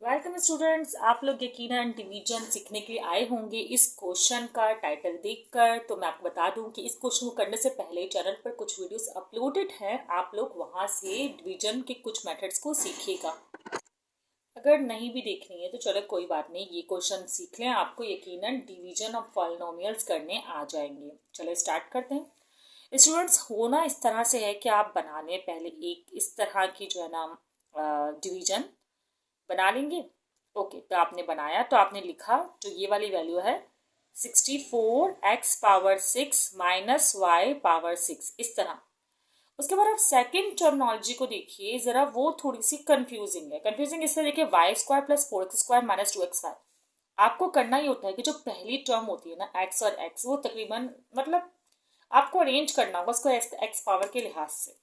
Welcome students, आप लोग यकीनन डिवीजन सीखने के लिए आए होंगे। इस क्वेश्चन का टाइटल देखकर तो मैं आपको बता दूं कि इस क्वेश्चन को करने से पहले चैनल पर कुछ वीडियोस अपलोडेड हैं, आप लोग वहां से डिवीजन के कुछ मेथड्स को सीखिएगा। अगर नहीं भी देखनी है तो चलो कोई बात नहीं, ये क्वेश्चन सीख लें, आपको यकीनन डिवीजन ऑफ पॉलिनोमियल्स करने आ जाएंगे। चलो स्टार्ट करते हैं। स्टूडेंट्स, होना इस तरह से है कि आप बना लें पहले एक इस तरह की जो है ना डिवीजन बना लेंगे। ओके, तो आपने बनाया तो आपने लिखा जो ये वाली वैल्यू है 64x⁻6 माइनस वाई पावर 6, इस तरह। उसके बाद आप सेकंड टर्मिनोलॉजी को देखिए जरा, वो थोड़ी सी कंफ्यूजिंग है। कंफ्यूजिंग इससे देखिए y² plus 4x² minus 2xy। आपको करना ही होता है कि जो पहली टर्म होती है ना x और x, वो तकरीबन मतलब आपको अरेंज करना होगा उसको x पावर के लिहाज से।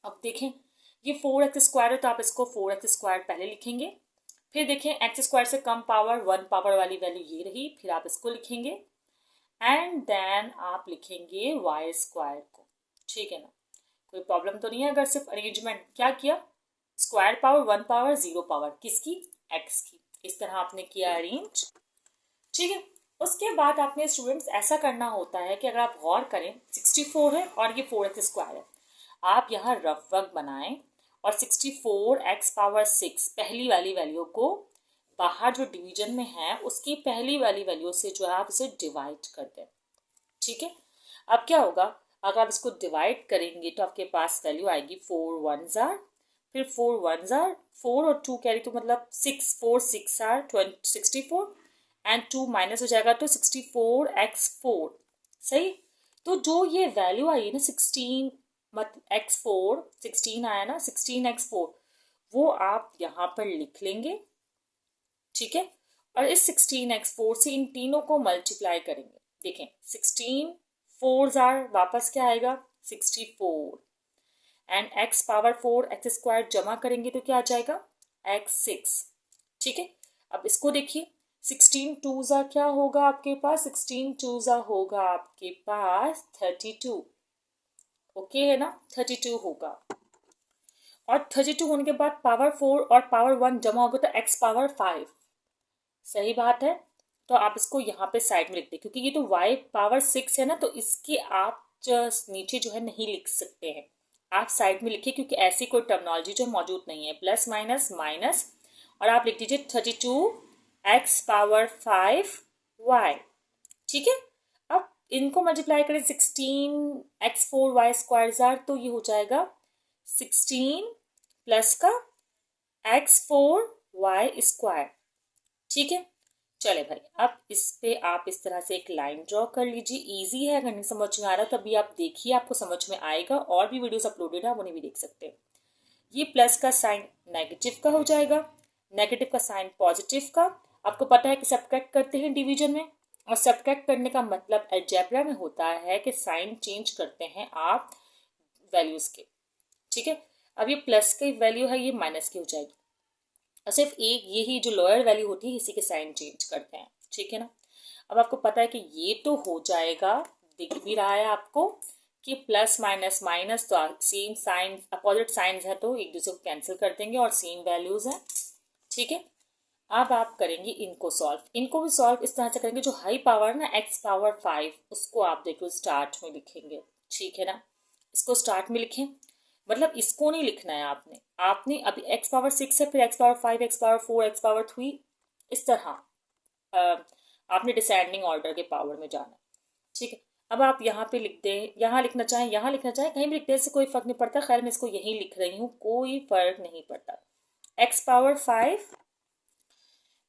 अब देखें, ये 4x² है तो आप इसको 4x² पहले लिखेंगे। फिर देखें x² से कम पावर 1 पावर वाली वैल्यू ये रही, फिर आप इसको लिखेंगे एंड देन आप लिखेंगे y² को। ठीक है ना, कोई प्रॉब्लम तो नहीं है। अगर सिर्फ अरेंजमेंट क्या किया, स्क्वायर पावर 1 पावर 0 पावर किसकी, x की, इस तरह आपने किया अरेंज। ठीक है, उसके बाद आपने स्टूडेंट्स ऐसा करना होता है कि अगर आप गौर करें 64 है और ये 4x² है, आप यहाँ रफ वर्क बनाएं और 64x⁻6 पहली वाली वैल्यू को बाहर जो डिवीजन में है उसकी पहली वाली वैल्यू से जो है आप इसे डिवाइड कर दें। ठीक है, अब क्या होगा, अगर आप इसको डिवाइड करेंगे तो आपके पास वैल्यू आएगी 4 1s आर, फिर 4 1s आर, 4 और 2 कैरी तो मतलब 6, 4 6 आर 64 एंड 2 माइनस हो जाएगा तो 64x4। सही, तो जो ये वैल्यू आई है ना 16 मत x4, 16 आया ना 16x4, वो आप यहाँ पर लिख लेंगे। ठीक है, और इस 16x4 से इन तीनों को मल्टीप्लाई करेंगे। देखें 16 4s आर, वापस क्या आएगा 64 एंड x पावर 4 x² जमा करेंगे तो क्या आ जाएगा x6। ठीक है, अब इसको देखिए 16 2s आर क्या होगा आपके पास, 16 2s आर होगा आपके पास 32। ओके है ना, 32 होगा। और 32 होने के बाद पावर 4 और पावर 1 जमा होगा तो x पावर 5। सही बात है, तो आप इसको यहाँ पे साइड में लिख दें, क्योंकि ये तो y पावर 6 है ना, तो इसके आप नीचे जो है नहीं लिख सकते हैं, आप साइड में लिखिए, क्योंकि ऐसी कोई टर्मिनोलॉजी जो मौजूद नहीं है। प्लस माइनस माइनस, और आप लिख दीजिए 32x⁻5y। ठीक है, अब इनको मल्टीप्लाई करें 16x4y² तो ये हो जाएगा 16 प्लस का x4y²। ठीक है, चले भाई, अब इस पे आप इस तरह से एक लाइन ड्रॉ कर लीजिए। इजी है, अगर नहीं समझ में आ रहा तभी आप देखिए, आपको समझ में आएगा। और भी वीडियोस अपलोडेड है, आप उन्हें भी देख सकते हैं। ये प्लस का साइन नेगेटिव का हो जाएगा, नेगेटिव का साइन पॉजिटिव का। आपको पता है कि सब्ट्रैक्ट करते हैं डिवीजन में, और सब्ट्रैक्ट करने का मतलब अलजेब्रा में होता है कि साइन चेंज करते हैं आप वैल्यूज के। ठीक है, अब ये प्लस की वैल्यू है, ये माइनस की हो जाएगी, और सिर्फ एक यही जो लोअर वैल्यू होती है इसी के साइन चेंज करते हैं। ठीक है ना, अब आपको पता है कि ये तो हो जाएगा, दिख भी रहा है आपको कि प्लस माइनस माइनस तो सेम साइन, अपोजिट साइंस है तो एक दूसरे को कैंसिल कर देंगे और सेम वैल्यूज हैं। ठीक है, अब आप करेंगे इनको सॉल्व। इनको भी सॉल्व इस तरह से करेंगे, जो हाई पावर ना x⁻5 उसको आप देखो स्टार्ट में लिखेंगे। ठीक है ना, इसको स्टार्ट में लिखें, मतलब इसको नहीं लिखना है आपने, आपने अभी x⁻6 है, फिर x⁻5 x⁻4 x⁻3, इस तरह आपने डिसेंडिंग ऑर्डर के पावर में जाना है। ठीक है, अब आप यहाँ पे लिख दें, यहाँ लिखना चाहें यहाँ लिखना चाहें, कहीं भी लिख दें, इससे कोई फर्क नहीं पड़ता। खैर मैं इसको यहीं लिख रही हूँ, कोई फर्क नहीं पड़ता।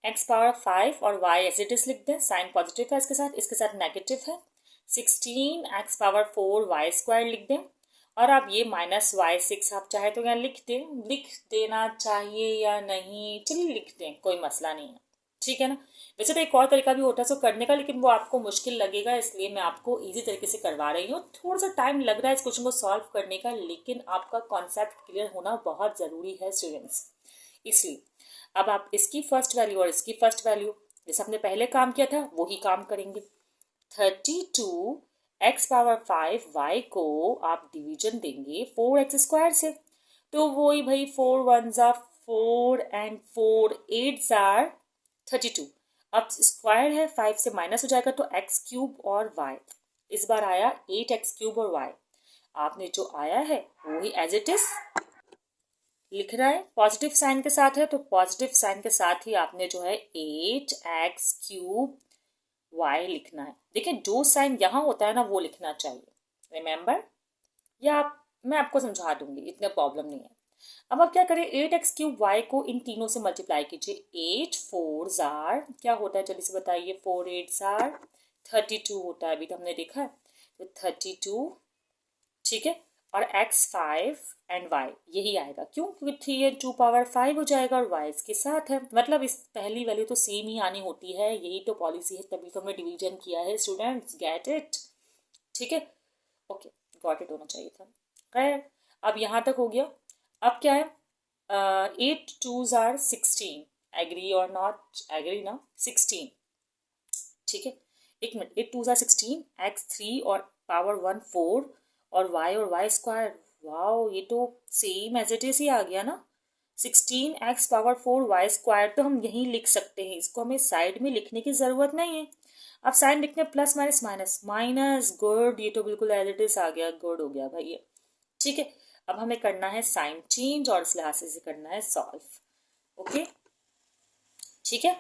x⁻5 और y एज इट इज लिख दें, साइन पॉजिटिव है इसके साथ नेगेटिव है। 16x⁻4y² लिख दें, और आप ये माइनस y6 आप चाहे तो यहाँ लिख दें, लिख देना चाहिए या नहीं, चलिए लिख दें, कोई मसला नहीं है। ठीक है ना, वैसे तो एक और तरीका भी होता है इसको करने का, लेकिन वो आपको मुश्किल लगेगा, इसलिए मैं आपको इजी तरीके से करवा रही हूँ। थोड़ा सा टाइम लग रहा है इस क्वेश्चन को सॉल्व करने का, लेकिन आपका कॉन्सेप्ट क्लियर होना बहुत ज़रूरी है स्टूडेंट्स, इसलिए अब आप इसकी फर्स्ट वैल्यू और इसकी फर्स्ट वैल्यू जैसे आपने पहले काम किया था वही काम करेंगे। 32x⁻5 y को आप डिवीजन देंगे 4x² से, तो वही भाई 4 1s are 4 and 4 8s are 32। अब स्क्वायर है, 5 से माइनस हो जाएगा तो x क्यूब और y। इस बार आया 8x क्यूब और y। आपने जो आया है वो ही एज इट इज लिखना है। पॉजिटिव साइन के साथ है तो पॉजिटिव साइन के साथ ही आपने जो है 8x क्यूब y लिखना है। देखिए जो साइन यहाँ होता है ना वो लिखना चाहिए, रिमेम्बर। या मैं आपको समझा दूंगी, इतना प्रॉब्लम नहीं है। अब आप क्या करें, 8x क्यूब y को इन तीनों से मल्टीप्लाई कीजिए। 8 4s आर क्या होता है जल्दी से बताइए, 4 8s आर 32 होता है, अभी तो हमने देखा है। तो 32, ठीक है। और x 5 एंड y यही आएगा, क्यों? क्योंकि 3 and 2 पावर 5 हो जाएगा और y इसके साथ है। मतलब इस पहली वैल्यू तो सेम ही आनी होती है, यही तो पॉलिसी है, तभी तो हमने डिवीजन किया है स्टूडेंट्स। Get it? ठीक है, ओके, गॉट इट होना चाहिए था। खैर अब यहाँ तक हो गया। अब क्या है, 8 2s आर 16। एग्री और नॉट? एग्री ना? 16, ठीक है। एक मिनट, 8 2s आर 16, x 3 और पावर 1 4 और y स्क्वायर। वाओ, ये तो सेम एज इट इज ही आ गया ना। 16x पावर 4 y स्क्वायर तो हम यहीं लिख सकते हैं, इसको हमें साइड में लिखने की जरूरत नहीं है। अब साइन लिखने plus minus minus minus, good, ये तो बिल्कुल एज इट इज आ गया, गुड हो गया भाई ये, ठीक है। अब हमें करना है साइन चेंज और इस लिहाज से करना है सॉल्व। ओके, ठीक है।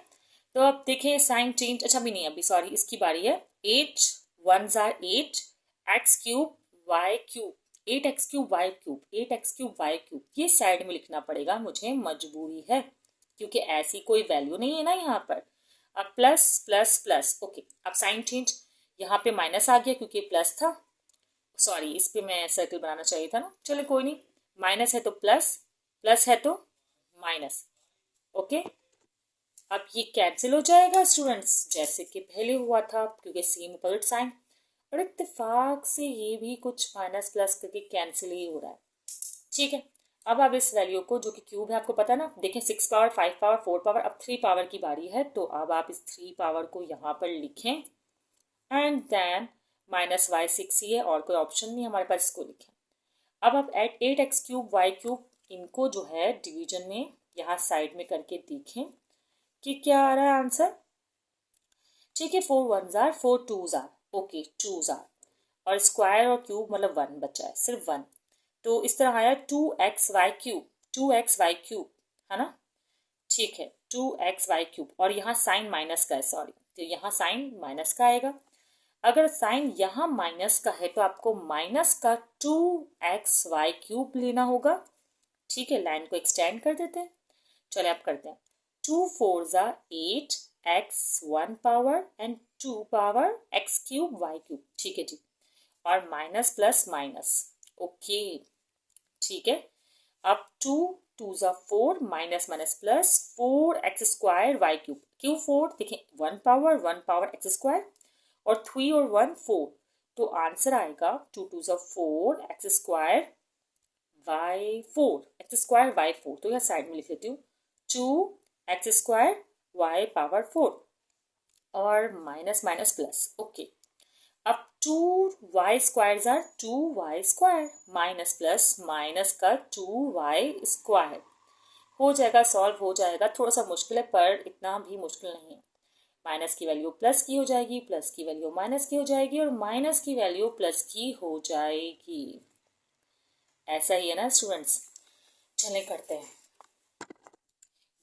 तो अब देखें साइन चेंज, अच्छा भी नहीं अभी, सॉरी, इसकी बारी है। 8 1s are 8 x cube y cube, 8x cube y cube, 8x cube y cube, ये साइड में लिखना पड़ेगा, मुझे मजबूरी है क्योंकि ऐसी कोई वैल्यू नहीं है ना यहाँ पर। अब प्लस प्लस प्लस, ओके। अब साइन चेंज, यहाँ पे माइनस आ गया क्योंकि प्लस था, सॉरी इस पे मैं सर्कल बनाना चाहिए था ना, चलो कोई नहीं। माइनस है तो प्लस, प्लस है तो माइनस, ओके। अब ये कैंसिल हो जाएगा स्टूडेंट्स, जैसे कि पहले हुआ था, क्योंकि सेम अपोजिट साइन। और इत्तेफाक से ये भी कुछ माइनस प्लस करके कैंसिल ही हो रहा है, ठीक है। अब आप इस वैल्यू को, जो कि क्यूब है आपको पता ना, देखें 6 पावर 5 पावर 4 पावर, अब 3 पावर की बारी है, तो अब आप इस 3 पावर को यहाँ पर लिखें एंड देन माइनस वाई 6 ही है, और कोई ऑप्शन नहीं हमारे पास, इसको लिखें। अब आप 8x क्यूब y क्यूब, इनको जो है डिवीजन में यहाँ साइड में करके देखें कि क्या आ रहा है आंसर, ठीक है। 4 1s are 4 2s are, okay 2s are, और स्क्वायर और क्यूब मतलब 1 बचा है, सिर्फ 1। तो इस तरह आया 2xy क्यूब, 2xy क्यूब, है ना, ठीक है, 2xy क्यूब। और यहाँ साइन माइनस का है, सॉरी, तो यहाँ साइन माइनस का आएगा। अगर साइन यहाँ माइनस का है तो आपको माइनस का 2xy क्यूब लेना होगा, ठीक है। लाइन को एक्सटेंड कर देते हैं, चले आप करते हैं। 2 4s are 8 x 1 power and 2 power x cube y cube, ठीक है जी। और माइनस प्लस माइनस, ओके, ठीक है। अब 2 2s are 4 minus minus plus 4x square y cube, क्यों 4, देखें 1 पावर x स्क्वायर, और 3 और 1 4, तो आंसर आएगा 2 2s are 4 x square y 4, x square y 4। तो यह साइड में लिख लेती हूँ, 2x स्क्वायर y पावर 4 और माइनस माइनस प्लस, ओके। अब 2y square are 2y square, minus plus minus का 2y स्क्वायर, हो जाएगा, सॉल्व हो जाएगा। थोड़ा सा मुश्किल है पर इतना भी मुश्किल नहीं है। माइनस की वैल्यू प्लस की हो जाएगी, प्लस की वैल्यू माइनस की हो जाएगी, और माइनस की वैल्यू प्लस की हो जाएगी। ऐसा ही है ना स्टूडेंट्स, चले करते हैं।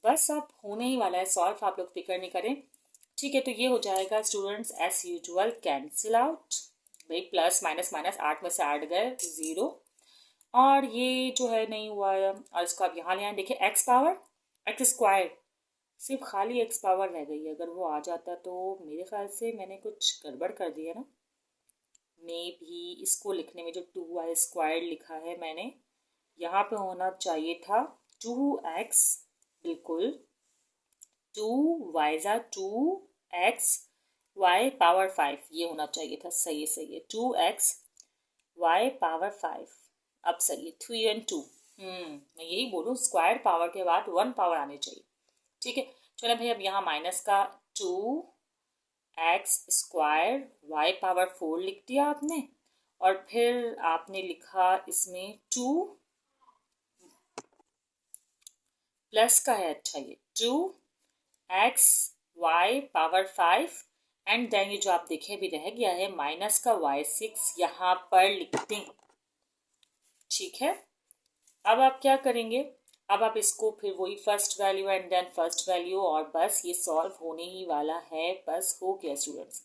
बस अब होने ही वाला है सॉल्व, आप लोग फिक्र नहीं करें, ठीक है। तो ये हो जाएगा students as usual cancel out, भाई प्लस माइनस माइनस, 8 में से 8 गए 0, और ये जो है नहीं हुआ है, और इसको आप यहाँ ले आए, देखिए एक्स पावर एक्स स्क्वायर, सिर्फ खाली एक्स पावर रह गई है। अगर वो आ जाता तो मेरे ख्याल से मैंने कुछ गड़बड़ कर दी है ना, मे भी इसको लिखने में जो 2y स्क्वायर लिखा है मैंने, यहाँ पे होना चाहिए था 2x, बिल्कुल 2y 2x y पावर 5, ये होना चाहिए था, सही है सही है, 2x y पावर 5। अब सही है, 3 and 2, मैं यही बोलूँ, स्क्वायर पावर के बाद 1 पावर आनी चाहिए, ठीक है। चलो भाई, अब यहाँ माइनस का 2x स्क्वायर y पावर 4 लिख दिया आपने, और फिर आपने लिखा इसमें 2 प्लस का है, अच्छा ये 2xy पावर 5 एंड देन ये जो आप देखे भी रह गया है माइनस का y6 यहाँ पर लिखते हैं, ठीक है। अब आप क्या करेंगे, अब आप इसको फिर वही first value and then first value और बस ये सॉल्व होने ही वाला है, बस हो गया स्टूडेंट्स,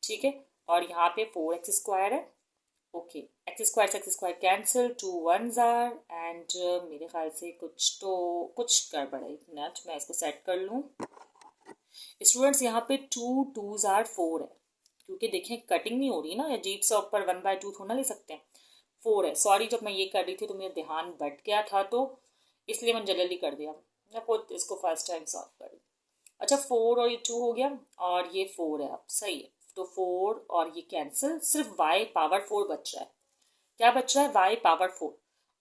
ठीक है। और यहाँ पे 4x² है, okay, x² cancel, 2 1s are and मेरे ख्याल से कुछ गड़बड़ है, नेट मैं इसको सेट कर लूँ स्टूडेंट्स। यहाँ पे 2 2s आर 4 है, क्योंकि देखें कटिंग नहीं हो रही ना, अजीब सा ऊपर 1/2 थोड़ा ले सकते हैं, 4 है, सॉरी जब मैं ये कर रही थी तो मेरा ध्यान बट गया था, तो इसलिए मैंने जल्दी कर दिया, मैं खुद इसको फर्स्ट टाइम सॉल्व कर। अच्छा 4 और ये 2 हो गया और ये 4 है, अब सही है, तो 4 और ये कैंसिल, सिर्फ y पावर 4 बच रहा है, क्या बच रहा है y पावर 4,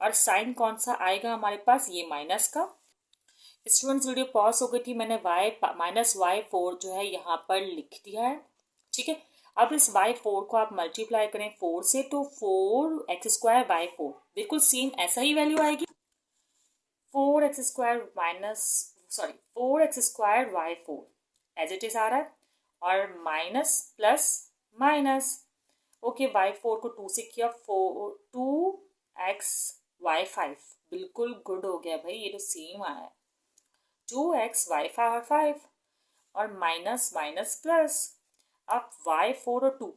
और साइन कौन सा आएगा हमारे पास, ये माइनस का। स्टूडेंट्स वीडियो पॉज हो गई थी, मैंने -y4 जो है यहाँ पर लिख दिया है, ठीक है। अब इस y4 को आप मल्टीप्लाई करें 4 से, तो 4x² बिल्कुल सेम ऐसा ही वैल्यू आएगी, 4x² एज इट इज आ रहा है, और minus plus minus, okay y4 को 2 से किया, 2xy5, बिल्कुल गुड हो गया भाई, ये तो सेम आया है, 2xy5 और माइनस माइनस प्लस, अब y4 और 2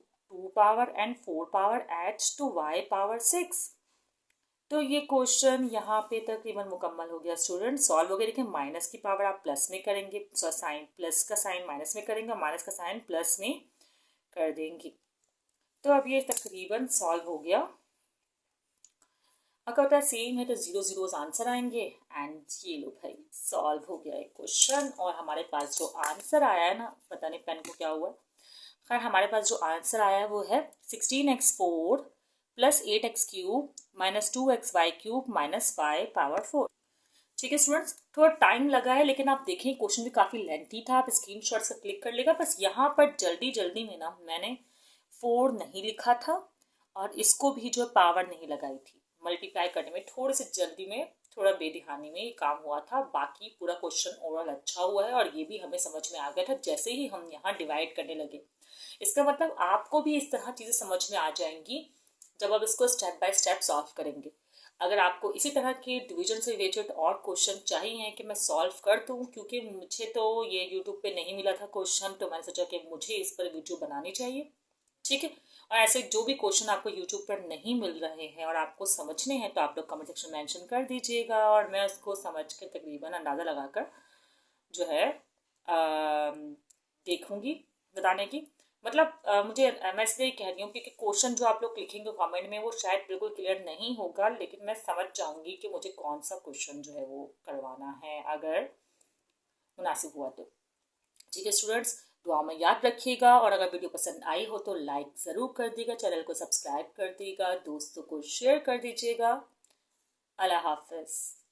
power and 4 power adds to y power 6, तो ये क्वेश्चन यहाँ पे तकरीबन मुकम्मल हो गया स्टूडेंट, सॉल्व हो गया। देखिए माइनस की पावर आप प्लस में करेंगे, साइन प्लस का साइन माइनस में करेंगे, माइनस का साइन प्लस में कर देंगे, तो अब ये तकरीबन सॉल्व हो गया। अगर होता है सेम है तो 0 0 आंसर आएंगे, एंड ये लो भाई सॉल्व हो गया एक क्वेश्चन, और हमारे पास जो आंसर आया है ना, पता नहीं पेन को क्या हुआ, खैर हमारे पास जो आंसर आया है वो है 16x4 plus 8x³ minus 2xy³ minus y power 4, ठीक है स्टूडेंट्स। थोड़ा टाइम लगा है, लेकिन आप देखें क्वेश्चन भी काफ़ी लेंथी था, आप स्क्रीनशॉट्स का क्लिक कर लेगा, बस यहाँ पर जल्दी जल्दी में ना मैंने 4 नहीं लिखा था, और इसको भी जो पावर नहीं लगाई थी, मल्टीप्लाई करने में थोड़े से जल्दी में, थोड़ा बेध्यानी में ये काम हुआ था, बाकी पूरा क्वेश्चन ओवरऑल अच्छा हुआ है, और ये भी हमें समझ में आ गया था जैसे ही हम यहाँ डिवाइड करने लगे। इसका मतलब आपको भी इस तरह चीज़ें समझ में आ जाएंगी जब आप इसको स्टेप बाय स्टेप सॉल्व करेंगे। अगर आपको इसी तरह के डिवीजन से रिलेटेड और क्वेश्चन चाहिए कि मैं सॉल्व कर दूँ, क्योंकि मुझे तो ये यूट्यूब पे नहीं मिला था क्वेश्चन, तो मैंने सोचा कि मुझे इस पर वीडियो बनानी चाहिए, ठीक है। और ऐसे जो भी क्वेश्चन आपको यूट्यूब पर नहीं मिल रहे हैं और आपको समझने हैं, तो आप लोग कमेंट सेक्शन में मेंशन कर दीजिएगा, और मैं उसको समझ के तकरीबन अंदाज़ा लगाकर जो है देखूंगी बताने की, मतलब मुझे मैं इसलिए कह रही हूँ क्योंकि क्वेश्चन जो आप लोग लिखेंगे कमेंट में वो शायद बिल्कुल क्लियर नहीं होगा, लेकिन मैं समझ जाऊंगी कि मुझे कौन सा क्वेश्चन जो है वो करवाना है, अगर मुनासिब हुआ तो, ठीक है स्टूडेंट्स। दुआ में याद रखिएगा, और अगर वीडियो पसंद आई हो तो लाइक ज़रूर कर दीजिएगा, चैनल को सब्सक्राइब कर दीजिएगा, दोस्तों को शेयर कर दीजिएगा। अल्लाह हाफिज़।